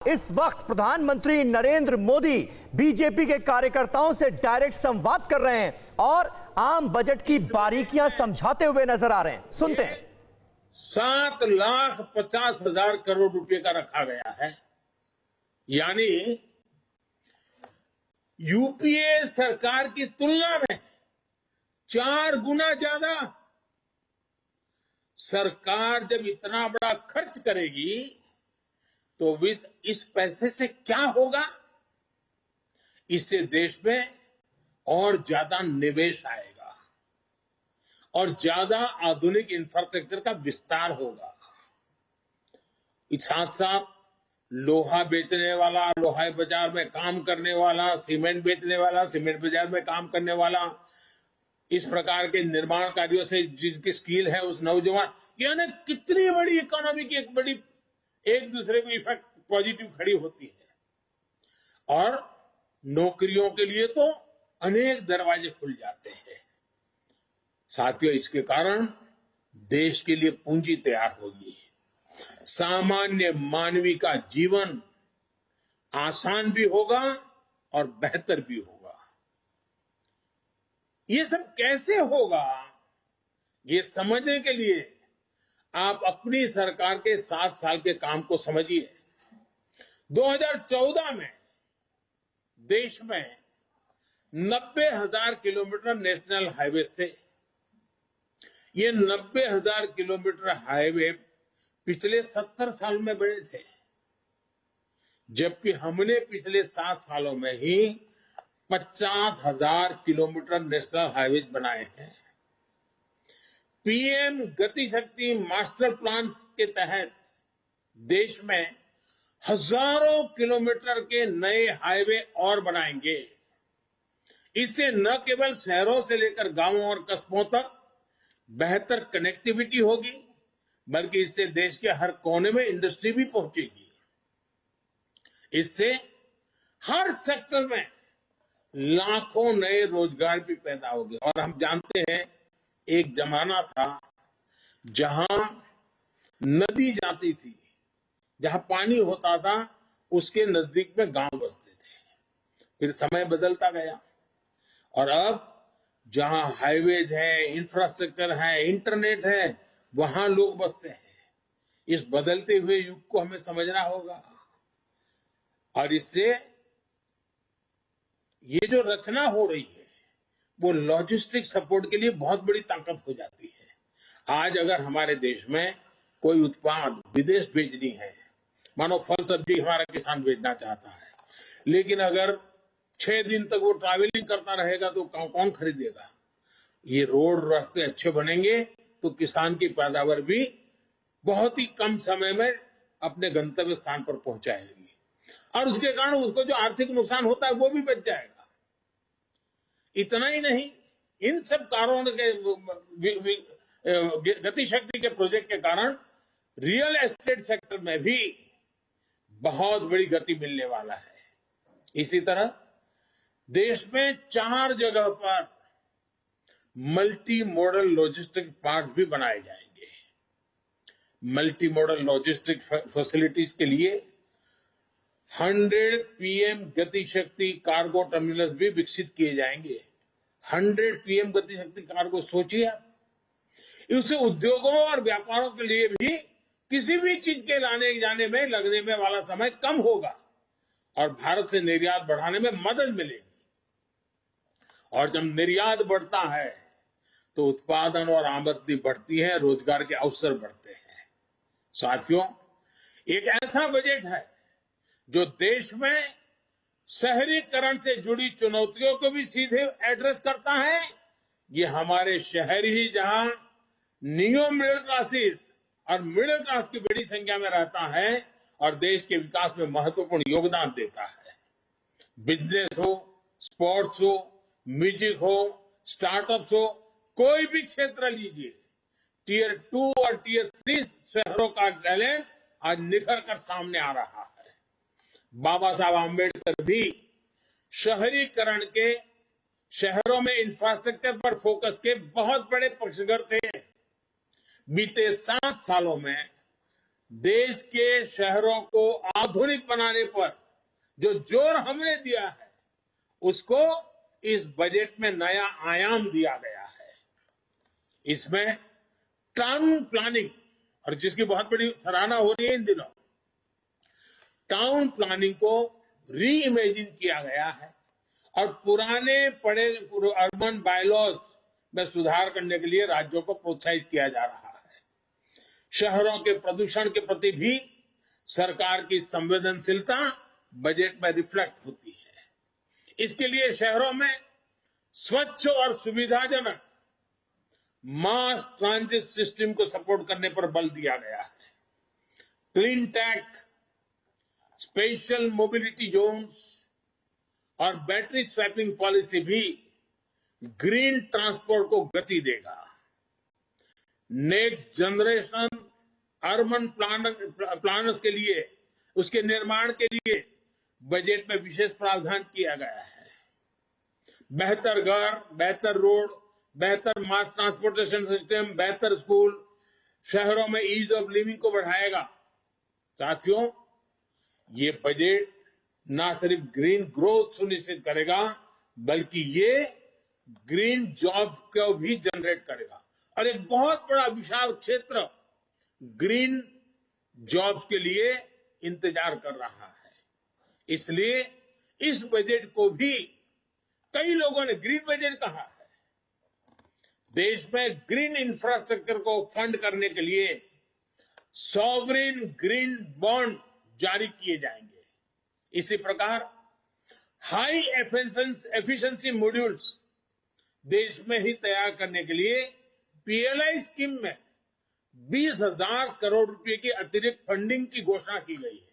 इस वक्त प्रधानमंत्री नरेंद्र मोदी बीजेपी के कार्यकर्ताओं से डायरेक्ट संवाद कर रहे हैं और आम बजट की बारीकियां समझाते हुए नजर आ रहे हैं। सुनते हैं। 7,50,000 करोड़ रुपए का रखा गया है, यानी यूपीए सरकार की तुलना में 4 गुना ज्यादा। सरकार जब इतना बड़ा खर्च करेगी तो इस पैसे से क्या होगा? इससे देश में और ज्यादा निवेश आएगा और ज्यादा आधुनिक इंफ्रास्ट्रक्चर का विस्तार होगा। इस साथ साथ लोहा बेचने वाला, लोहा बाजार में काम करने वाला, सीमेंट बेचने वाला, सीमेंट बाजार में काम करने वाला, इस प्रकार के निर्माण कार्यों से जिसकी स्किल है उस नौजवान, यानी कितनी बड़ी इकोनॉमी की एक दूसरे को इफेक्ट पॉजिटिव खड़ी होती है और नौकरियों के लिए तो अनेक दरवाजे खुल जाते हैं। साथियों, इसके कारण देश के लिए पूंजी तैयार होगी, सामान्य मानवी का जीवन आसान भी होगा और बेहतर भी होगा। ये सब कैसे होगा, ये समझने के लिए आप अपनी सरकार के 7 साल के काम को समझिए। 2014 में देश में 90,000 किलोमीटर नेशनल हाईवे थे। ये 90,000 किलोमीटर हाईवे पिछले 70 साल में बने थे, जबकि हमने पिछले 7 सालों में ही 50,000 किलोमीटर नेशनल हाईवे बनाए हैं। पीएम गति शक्ति मास्टर प्लान के तहत देश में हजारों किलोमीटर के नए हाईवे और बनाएंगे। इससे न केवल शहरों से लेकर गांवों और कस्बों तक बेहतर कनेक्टिविटी होगी, बल्कि इससे देश के हर कोने में इंडस्ट्री भी पहुंचेगी। इससे हर सेक्टर में लाखों नए रोजगार भी पैदा होंगे। और हम जानते हैं, एक जमाना था जहां नदी जाती थी, जहां पानी होता था, उसके नजदीक में गांव बसते थे। फिर समय बदलता गया और अब जहां हाईवेज है, इंफ्रास्ट्रक्चर है, इंटरनेट है, वहां लोग बसते हैं। इस बदलते हुए युग को हमें समझना होगा और इससे ये जो रचना हो रही है वो लॉजिस्टिक सपोर्ट के लिए बहुत बड़ी ताकत हो जाती है। आज अगर हमारे देश में कोई उत्पाद विदेश भेजनी है, मानो फल सब्जी हमारा किसान भेजना चाहता है, लेकिन अगर 6 दिन तक वो ट्रैवलिंग करता रहेगा तो कौन खरीदेगा? ये रोड रास्ते अच्छे बनेंगे तो किसान की पैदावार भी बहुत ही कम समय में अपने गंतव्य स्थान पर पहुंचाएगी और उसके कारण उसको जो आर्थिक नुकसान होता है वो भी बच जाएगा। इतना ही नहीं, इन सब कारणों के गति शक्ति के प्रोजेक्ट के कारण रियल एस्टेट सेक्टर में भी बहुत बड़ी गति मिलने वाला है। इसी तरह देश में 4 जगह पर मल्टी मॉडल लॉजिस्टिक पार्क भी बनाए जाएंगे। मल्टी मॉडल लॉजिस्टिक फैसिलिटीज के लिए 100 पीएम गति शक्ति कार्गो टर्मिनल भी विकसित किए जाएंगे। 100 पीएम गति शक्ति कार्गो, सोचिए आप। इससे उद्योगों और व्यापारों के लिए भी किसी भी चीज के लाने जाने में लगने में वाला समय कम होगा और भारत से निर्यात बढ़ाने में मदद मिलेगी। और जब निर्यात बढ़ता है तो उत्पादन और आमदनी बढ़ती है, रोजगार के अवसर बढ़ते हैं। साथियों, एक ऐसा बजट है जो देश में शहरीकरण से जुड़ी चुनौतियों को भी सीधे एड्रेस करता है। ये हमारे शहरी ही जहां नियो मिडिल क्लासेस और मिडिल क्लास की बड़ी संख्या में रहता है और देश के विकास में महत्वपूर्ण योगदान देता है। बिजनेस हो, स्पोर्ट्स हो, म्यूजिक हो, स्टार्टअप्स हो, कोई भी क्षेत्र लीजिए, टियर 2 और टियर 3 शहरों का टैलेंट आज निखर कर सामने आ रहा है। बाबा साहब आम्बेडकर भी शहरीकरण के, शहरों में इंफ्रास्ट्रक्चर पर फोकस के बहुत बड़े पक्षधर थे। बीते 7 सालों में देश के शहरों को आधुनिक बनाने पर जो जोर हमने दिया है, उसको इस बजट में नया आयाम दिया गया है। इसमें टाउन प्लानिंग, और जिसकी बहुत बड़ी सराहना हो रही है इन दिनों, टाउन प्लानिंग को री इमेजिन किया गया है और पुराने पड़े अर्बन बायलॉज में सुधार करने के लिए राज्यों को प्रोत्साहित किया जा रहा है। शहरों के प्रदूषण के प्रति भी सरकार की संवेदनशीलता बजट में रिफ्लेक्ट होती है। इसके लिए शहरों में स्वच्छ और सुविधाजनक मास ट्रांजिट सिस्टम को सपोर्ट करने पर बल दिया गया है। Clean tech, special mobility zones और बैटरी स्वैपिंग पॉलिसी भी ग्रीन ट्रांसपोर्ट को गति देगा। नेक्स्ट जनरेशन अर्बन प्लानर्स के लिए, उसके निर्माण के लिए बजट में विशेष प्रावधान किया गया है। बेहतर घर, बेहतर रोड, बेहतर मास ट्रांसपोर्टेशन सिस्टम, बेहतर स्कूल, शहरों में ईज ऑफ लिविंग को बढ़ाएगा। साथियों, ये बजट न सिर्फ ग्रीन ग्रोथ सुनिश्चित करेगा, बल्कि ये ग्रीन जॉब को भी जनरेट करेगा और एक बहुत बड़ा विशाल क्षेत्र ग्रीन जॉब्स के लिए इंतजार कर रहा है। इसलिए इस बजट को भी कई लोगों ने ग्रीन बजट कहा है। देश में ग्रीन इंफ्रास्ट्रक्चर को फंड करने के लिए सॉवरिन ग्रीन बॉन्ड जारी किए जाएंगे। इसी प्रकार हाई एफिशिएंसी मॉड्यूल्स देश में ही तैयार करने के लिए पीएलआई स्कीम में 20,000 करोड़ रुपए की अतिरिक्त फंडिंग की घोषणा की गई है।